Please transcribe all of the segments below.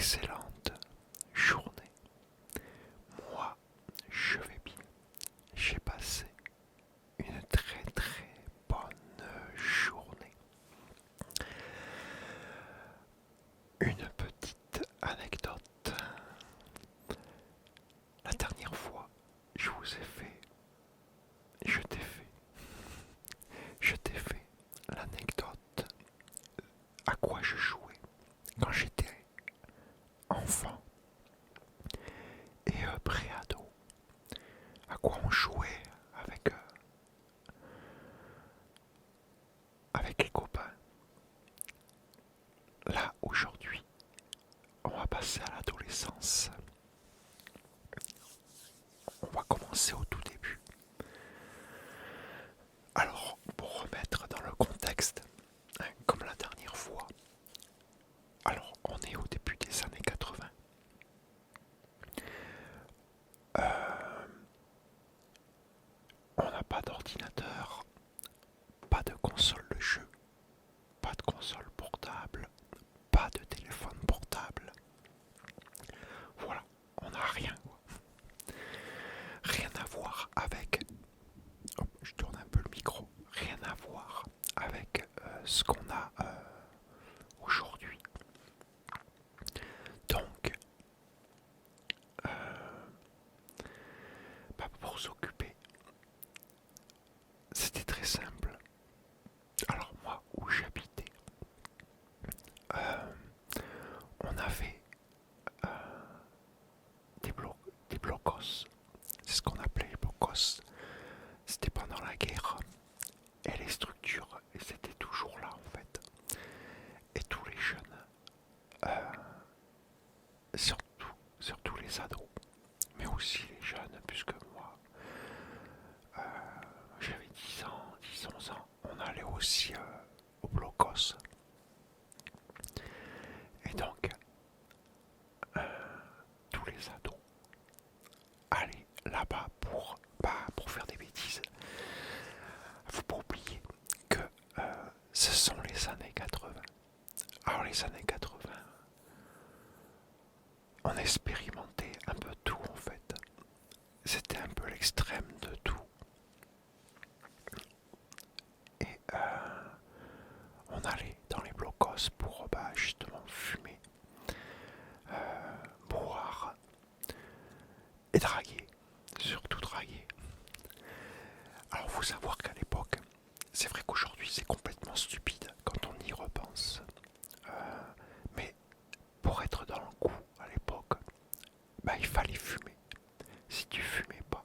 excellente journée. Moi, je vais bien. J'ai passé une très très bonne journée. Une petite anecdote. La dernière fois, je vous ai fait, je t'ai fait, je t'ai fait l'anecdote à quoi je jouais quand j'étais enfant et pré-ado. À quoi on jouait avec les copains. Là, aujourd'hui, on va passer à l'adolescence. On va commencer au tout début. Alors, pour remettre dans le contexte, comme la dernière fois, alors on est au début des années 80. On n'a pas d'ordinateur, pas de console de jeu, pas de console portable, pas de téléphone portable. Voilà, on n'a rien. Rien à voir avec... Oh, je tourne un peu le micro. Rien à voir avec ce qu'on a aujourd'hui. Donc, pour s'occuper, c'était très simple. Alors moi, où j'habitais, on avait des blocos. C'est ce qu'on appelait les blocos. C'était pendant la guerre. Et les structures, et c'était toujours là en fait. Et tous les jeunes, surtout les ados, mais aussi les jeunes, puisque moi, j'avais 10 ans, 10-11 ans, on allait aussi au blocos. Et donc, tous les ados allaient là-bas pour faire des bêtises. Faut pas oublier que ce sont les années 80. Alors les années 80, on expérimentait un peu tout en fait. C'était un peu l'extrême de tout. Et on allait dans les blocos pour justement fumer, boire et draguer. Surtout draguer. Alors faut savoir qu'à l'époque, c'est vrai qu'aujourd'hui c'est complètement stupide quand on y repense. Mais pour être dans le coup à l'époque, il fallait fumer. Si tu fumais pas,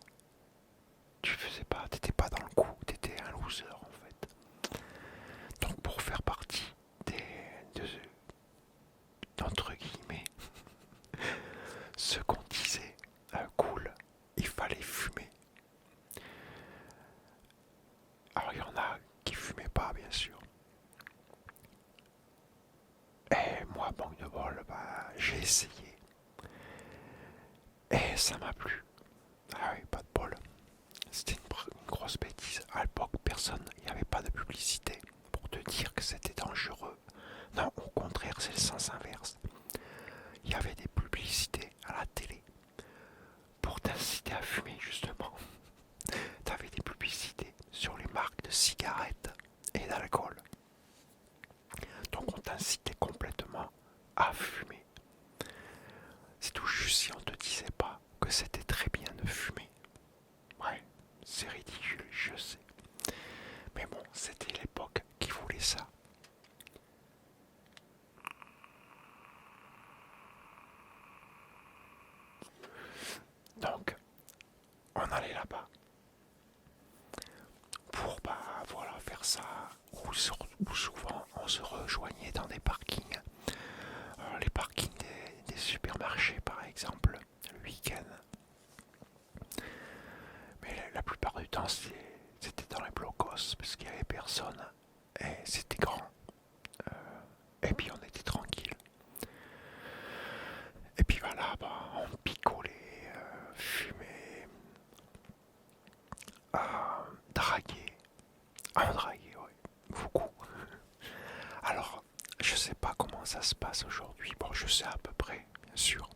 tu faisais pas, t'étais pas dans le coup, t'étais un loser en fait. Donc pour faire partie d'entre guillemets, ce qu'on disait cool, il fallait fumer. Alors il y en a qui fumaient pas bien sûr. Et moi, manque de bol, j'ai essayé. Et ça m'a plu. Ah oui, pas de bol. C'était une grosse bêtise. À l'époque, il n'y avait pas de publicité pour te dire que c'était dangereux. Non, au contraire, c'est le sens inverse. Il y avait des publicités à la télé pour t'inciter à fumer, justement. T'avais des publicités sur les marques de cigarettes et d'alcool. Donc on t'incitait complètement à fumer. C'est tout juste si on te disait pas que c'était très bien de fumer. Ouais, c'est ridicule, je sais. Mais bon, c'était l'époque qui voulait ça. Donc, on allait là-bas pour voilà, faire ça. Ou souvent on se rejoignait dans des parkings. Alors, les parkings des supermarchés par exemple, le week-end. Mais la plupart du temps c'était dans les blocos parce qu'il n'y avait personne. Et c'était grand. Et puis on était tranquille. Et puis voilà, on picolait, fumait, draguait. On draguait, ouais, beaucoup. Alors, je sais pas comment ça se passe aujourd'hui. Bon, je sais à peu près, bien sûr.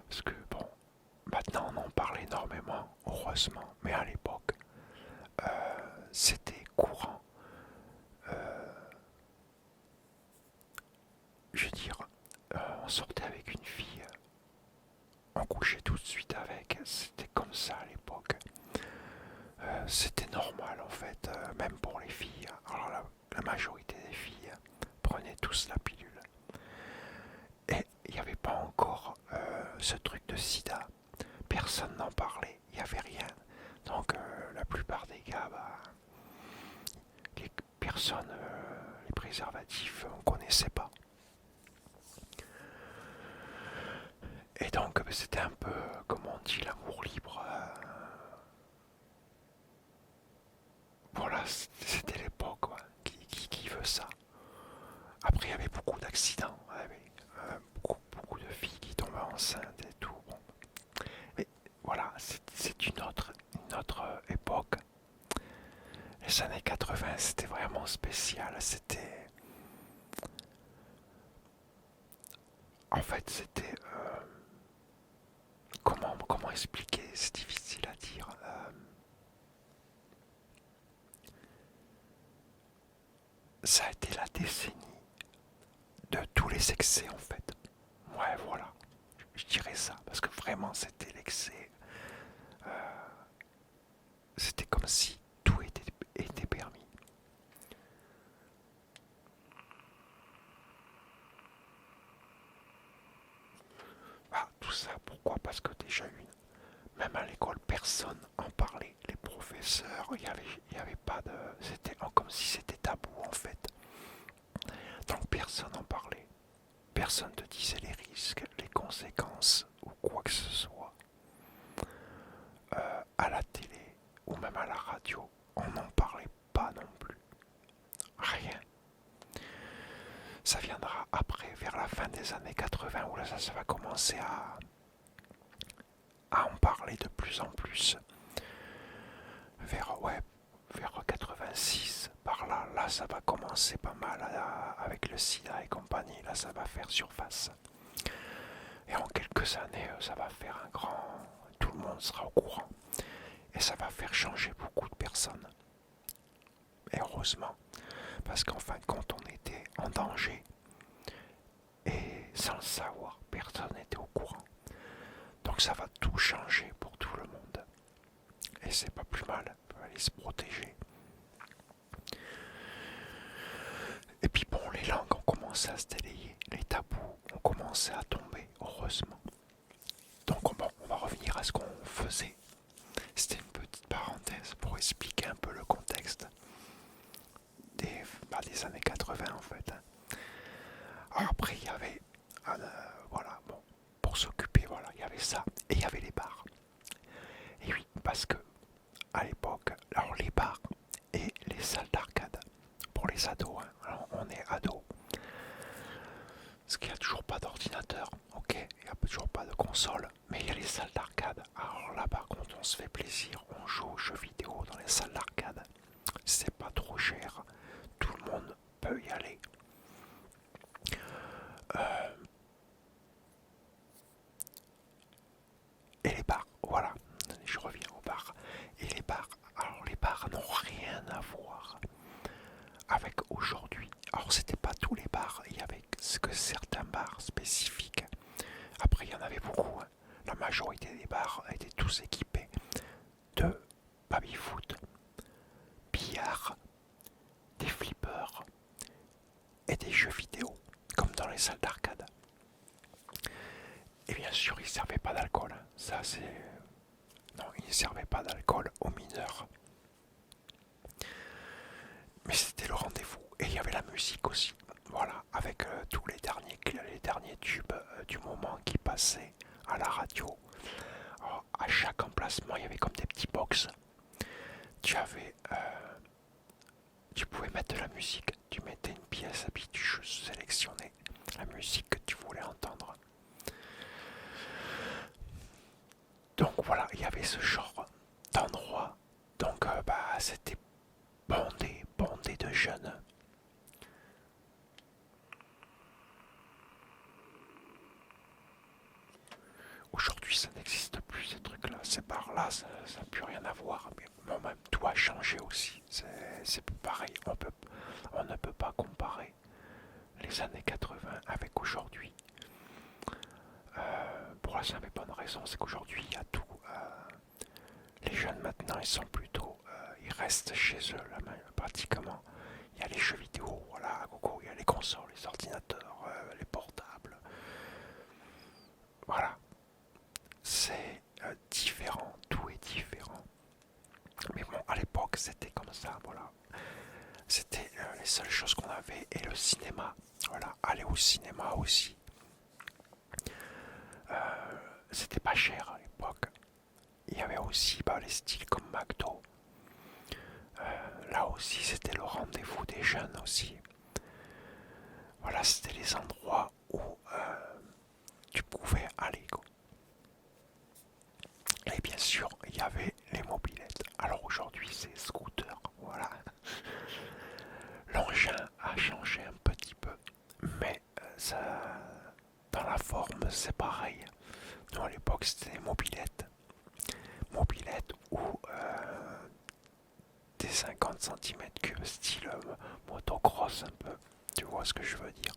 Parce que, bon, maintenant on en parle énormément, heureusement. Mais à l'époque, c'était courant. Je veux dire, on sortait avec une fille, on couchait tout de suite avec. C'était comme ça à l'époque. C'était normal en fait, même pour les filles. Alors la majorité des filles prenaient tous la pilule. Et il n'y avait pas encore ce truc de sida. Personne n'en parlait, il n'y avait rien. Donc la plupart des gars, les personnes, les préservatifs, on ne connaissait pas. Et donc c'était un peu, comme on dit, l'amour libre. Voilà, c'était l'époque, quoi. Qui veut ça? Après, il y avait beaucoup d'accidents, il y avait beaucoup de filles qui tombaient enceintes et tout. Bon. Mais voilà, c'est une autre époque. Les années 80, c'était vraiment spécial. C'était. En fait, c'était. Comment expliquer? C'est difficile à dire. Ça a été la décennie de tous les excès, en fait. Ouais, voilà. Je dirais ça, parce que vraiment, c'était l'excès. C'était comme si tout était permis. Ah, tout ça, pourquoi? Parce que déjà même à l'école, personne en parlait. Les professeurs, il y avait pas de... C'était comme si c'était tabou en fait. Donc personne en parlait. Personne ne disait les risques, les conséquences ou quoi que ce soit. À la télé ou même à la radio, on n'en parlait pas non plus. Rien. Ça viendra après, vers la fin des années 80, où là ça va commencer à en parler de plus en plus. Vers 86, par là ça va commencer pas mal avec le sida et compagnie, là ça va faire surface. Et en quelques années, ça va faire un grand... Tout le monde sera au courant. Et ça va faire changer beaucoup de personnes. Et heureusement, parce qu'en fin de compte, on était en danger. Et sans le savoir, personne n'était au courant. Donc ça va tout changer pour tout le monde. Et c'est pas plus mal, on peut aller se protéger. Et puis bon, les langues ont commencé à se délayer, les tabous ont commencé à tomber, heureusement. Donc bon, on va revenir à ce qu'on faisait. C'était une petite parenthèse pour expliquer un peu le contexte des années 80 en fait. Alors après il y avait, voilà, bon, pour s'occuper, voilà, il y avait ça, et il y avait les bars. Et oui, parce que à l'époque, alors les bars et les salles d'arcade, pour les ados, hein, alors on est ados, parce qu'il n'y a toujours pas d'ordinateur, ok, il n'y a toujours pas de console, mais il y a les salles d'arcade. Alors là par contre on se fait plaisir, on joue aux jeux vidéo dans les salles d'arcade, c'est pas trop cher, tout le monde peut y aller. Et les bars, voilà, je reviens aux bars. Et les bars, alors les bars n'ont rien à voir avec aujourd'hui. Alors c'était pas tous les bars, il y avait que certains bars spécifiques. Après il y en avait beaucoup, hein. La majorité des bars étaient tous équipés de baby-foot, billard, des flippers et des jeux vidéo, comme dans les salles d'arcade. Et bien sûr, ils ne servaient pas d'alcool, hein. Ça c'est... Non, ils ne servaient pas d'alcool aux mineurs. Mais c'était le rendez-vous. Et il y avait la musique aussi. Voilà, avec tous les derniers tubes du moment qui passaient à la radio. Alors, à chaque emplacement, il y avait comme des petits box. Tu pouvais mettre de la musique. Tu mettais une pièce et puis tu sélectionnais la musique que tu voulais entendre. Donc voilà, il y avait ce genre d'endroit. Donc c'était bondé de jeunes. aujourd'hui, ça n'existe plus, ces trucs-là. Ces bars-là, ça n'a plus rien à voir. Mais bon, même tout a changé aussi. C'est plus pareil. On ne peut pas comparer les années 80 avec aujourd'hui. Pour la simple et bonne raison, c'est qu'aujourd'hui, il y a tout. Les jeunes maintenant, ils sont plutôt... ils restent chez eux, là, pratiquement. Il y a les jeux vidéo, voilà, à gogo, il y a les consoles, les ordinateurs, les portables. Voilà. C'est différent, tout est différent. Mais bon, à l'époque, c'était comme ça, voilà. C'était les seules choses qu'on avait. Et le cinéma, voilà, aller au cinéma aussi. C'était pas cher à l'époque. Il y avait aussi les styles comme McDo. Là aussi, c'était le rendez-vous des jeunes aussi. Voilà, c'était les endroits où tu pouvais aller, quoi. Et bien sûr, il y avait les mobylettes. Alors aujourd'hui, c'est scooter, voilà. L'engin a changé un petit peu, mais ça, dans la forme, c'est pareil. Nous, à l'époque, c'était des mobylettes. Mobylettes ou des 50 cm3, style motocross un peu. Tu vois ce que je veux dire?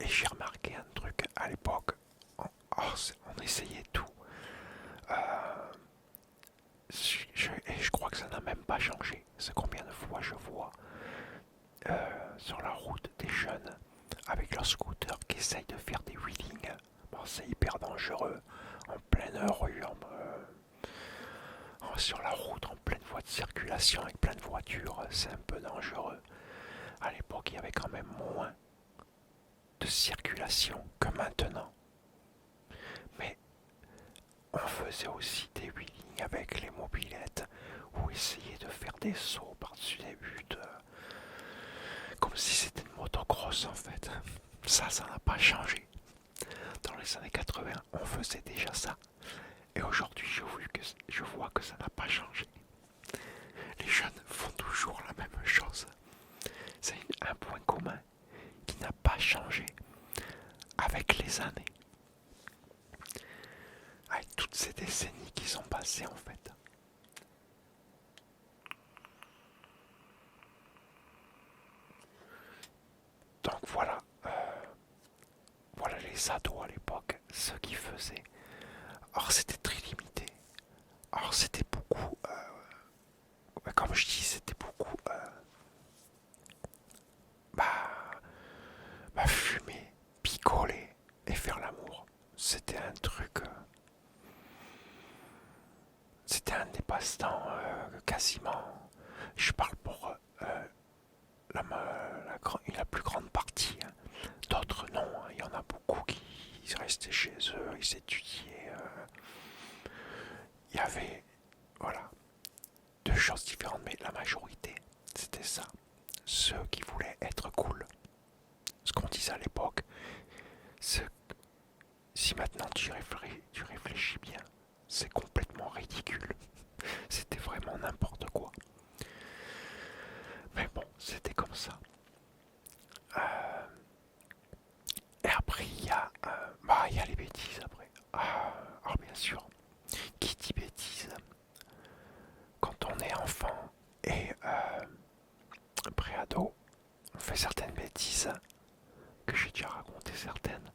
Et j'ai remarqué un truc à l'époque. On essayait tout. Et je crois que ça n'a même pas changé. C'est combien de fois je vois sur la route des jeunes avec leur scooter qui essayent de faire des wheelings. Bon, c'est hyper dangereux. En pleine rue, sur la route, en pleine voie de circulation avec plein de voitures, c'est un peu dangereux. À l'époque, il y avait quand même moins de circulation que maintenant. Mais on faisait aussi des wheelings avec les mobylettes ou essayer de faire des sauts par-dessus des buttes comme si c'était une motocross en fait. Ça n'a pas changé. Dans les années 80, on faisait déjà ça. Et aujourd'hui, je vois que ça n'a pas changé. Les jeunes font toujours la même chose. C'est un point commun qui n'a pas changé avec les années. Avec toutes ces décennies qui sont passées en fait. Donc voilà, voilà les ados à l'époque, ce qu'ils faisaient. Alors c'était très limité. Alors c'était beaucoup, comme je dis, c'était beaucoup fumer, picoler et faire l'amour. C'était un truc, c'était un des passe-temps quasiment. Je parle pour la plus grande partie. Hein. D'autres non, hein. Il y en a beaucoup qui restaient chez eux, ils étudiaient. Il y avait, voilà, deux choses différentes, mais la majorité, c'était ça. Ceux qui voulaient être cool. Ce qu'on disait à l'époque, si maintenant tu réfléchis bien, c'est complètement ridicule. C'était vraiment n'importe quoi. Mais bon, c'était comme ça. Et après, il y a les bêtises après. Alors bien sûr, qui dit bêtises quand on est enfant et préado, on fait certaines bêtises que j'ai déjà raconté certaines.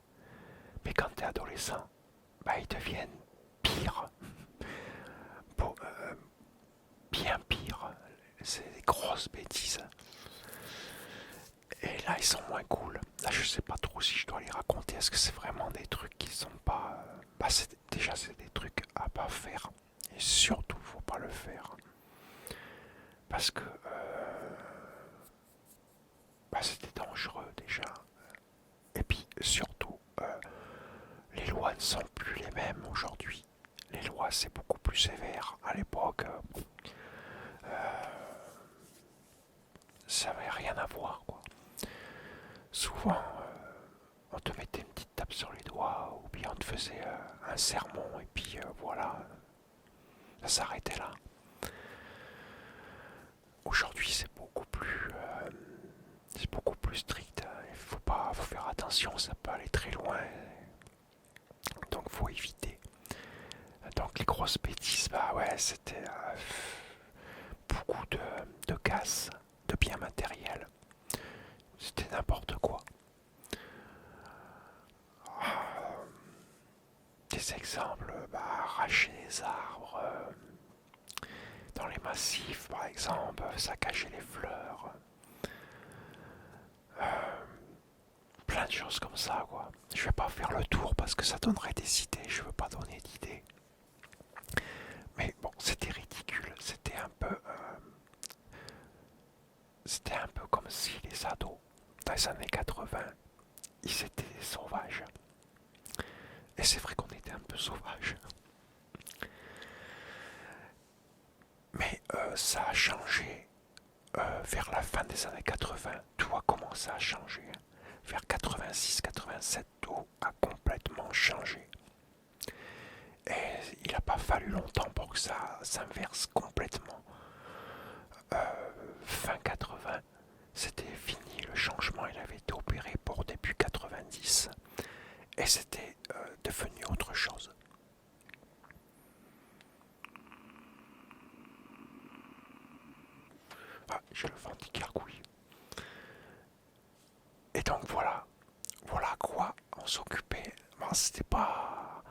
Mais quand t'es adolescent, ils deviennent pires. Bon, bien pires. C'est des grosses bêtises. Et là, ils sont moins cool. Là, je sais pas trop si je dois les raconter. Est-ce que c'est vraiment des trucs qui sont pas... déjà, c'est des trucs à pas faire. Et surtout, faut pas le faire. Parce que... c'était dangereux, déjà. Et puis, surtout, les lois ne sont plus les mêmes aujourd'hui. Les lois, c'est beaucoup plus sévère. À l'époque, ça n'avait rien à voir, quoi. Souvent, on te mettait une petite tape sur les doigts, ou bien on te faisait un sermon, et puis voilà, ça s'arrêtait là. Aujourd'hui, c'est beaucoup plus strict. Il faut faire attention, ça peut aller très loin. Donc faut éviter. Donc les grosses bêtises, bah ouais, c'était beaucoup de casse, de biens matériels. C'était n'importe quoi. Des exemples, bah, arracher des arbres dans les massifs par exemple, saccager les fleurs, plein de choses comme ça quoi. Je vais pas faire le tour parce que ça donnerait des idées, je veux pas donner d'idées. Mais bon, c'était ridicule, c'était un peu comme si les ados dans les années 80, ils étaient des sauvages. Et c'est vrai qu'on était un peu sauvages. Mais ça a changé vers la fin des années 80. Tout a commencé à changer. Vers 86-87, tout a complètement changé. Et il n'a pas fallu longtemps pour que ça s'inverse complètement. Fin 80, c'était fini. Le changement, il avait été opéré pour début 90. Et c'était devenu autre chose. Ah, j'ai le vent qui gargouille. Et donc voilà, voilà quoi on s'occupait. Bon, c'était pas,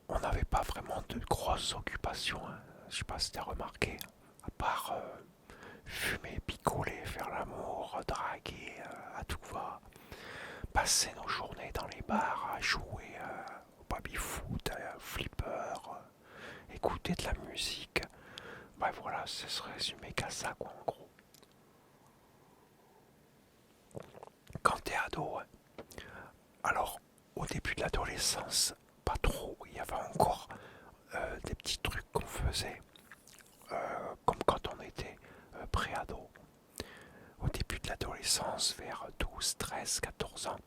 on n'avait pas vraiment de grosses occupations. Hein. Je sais pas si t'as remarqué, à part fumer, picoler, faire l'amour, draguer à tout va, passer nos journées dans les bars à jouer au baby-foot, flipper, écouter de la musique. Ben voilà, ce serait résumé qu'à ça quoi en gros. Quand t'es ado, hein. Alors au début de l'adolescence, pas trop, il y avait encore des petits trucs qu'on faisait, comme quand on était pré-ado. Au début de l'adolescence, vers 12, 13, 14 ans,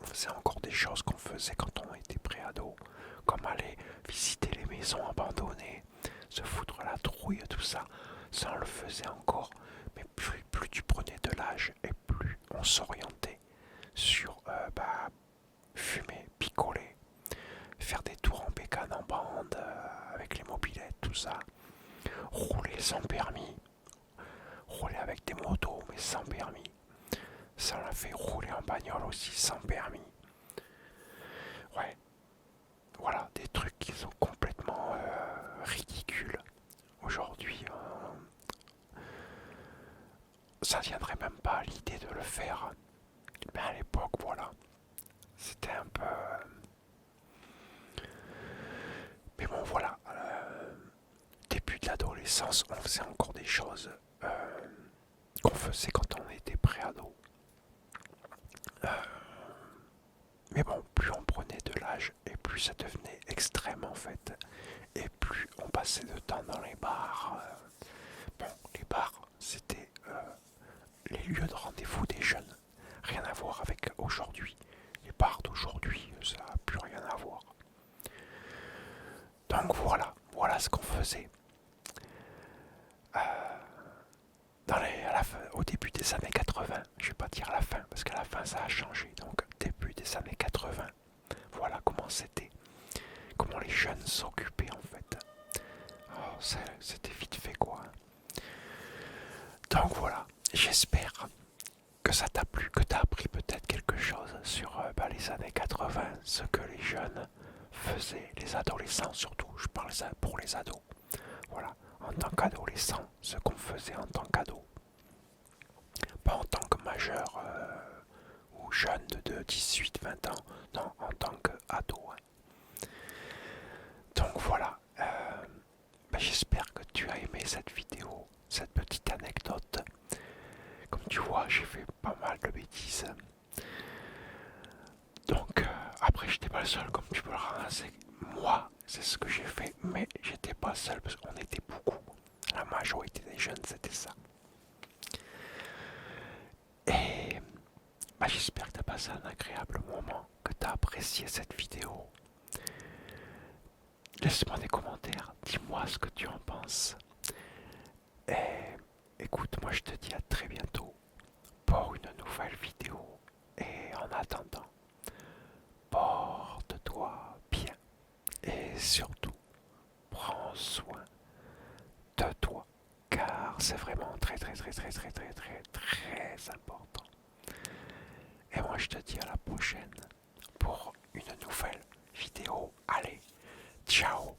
on faisait encore des choses qu'on faisait quand on était pré-ado, comme aller visiter les maisons abandonnées, se foutre la trouille, tout ça. Ça on le faisait encore, mais plus tu prenais de l'âge et plus on s'orientait sur fumer, picoler, faire des tours en bécane en bande avec les mobylettes, tout ça, rouler sans permis, rouler avec des motos mais sans permis. Ça on a fait rouler en bagnole aussi sans permis. Ouais, voilà, des trucs qui sont complètement ridicules. Aujourd'hui, ça viendrait même pas à l'idée de le faire. Mais à l'époque, voilà, c'était un peu... Mais bon, voilà, début de l'adolescence, on faisait encore des choses qu'on faisait quand on était pré-ado. Mais bon, plus on prenait de l'âge et plus ça devenait extrême en fait. Et plus on passait de temps dans les bars. Bon, les bars, c'était les lieux de rendez-vous des jeunes. Rien à voir avec aujourd'hui. Les bars d'aujourd'hui, ça n'a plus rien à voir. Donc voilà, voilà ce qu'on faisait. Au début des années 80, je vais pas dire la fin, parce qu'à la fin ça a changé, donc début des années 80, voilà comment c'était, comment les jeunes s'occupaient en fait. Oh, c'était vite fait quoi. Donc voilà, j'espère que ça t'a plu, que t'as appris peut-être quelque chose sur les années 80, ce que les jeunes faisaient, les adolescents surtout, je parle ça pour les ados. Voilà, en tant qu'adolescent, ce qu'on faisait en tant qu'ado. Pas en tant que majeur ou jeune de 18-20 ans, non, en tant qu'ado. Hein. Donc voilà, j'espère que tu as aimé cette vidéo, cette petite anecdote. Comme tu vois, j'ai fait pas mal de bêtises. Donc après, j'étais pas le seul, comme tu peux le ramasser. Moi, c'est ce que j'ai fait, mais j'étais pas seul parce qu'on était beaucoup. La majorité des jeunes, c'était ça. Et j'espère que tu as passé un agréable moment, que tu as apprécié cette vidéo. Laisse-moi des commentaires, dis-moi ce que tu en penses. Et écoute, moi je te dis à très bientôt pour une nouvelle vidéo. Et en attendant, porte surtout, prends soin de toi, car c'est vraiment très très très très très très très très important. Et moi je te dis à la prochaine pour une nouvelle vidéo. Allez, ciao!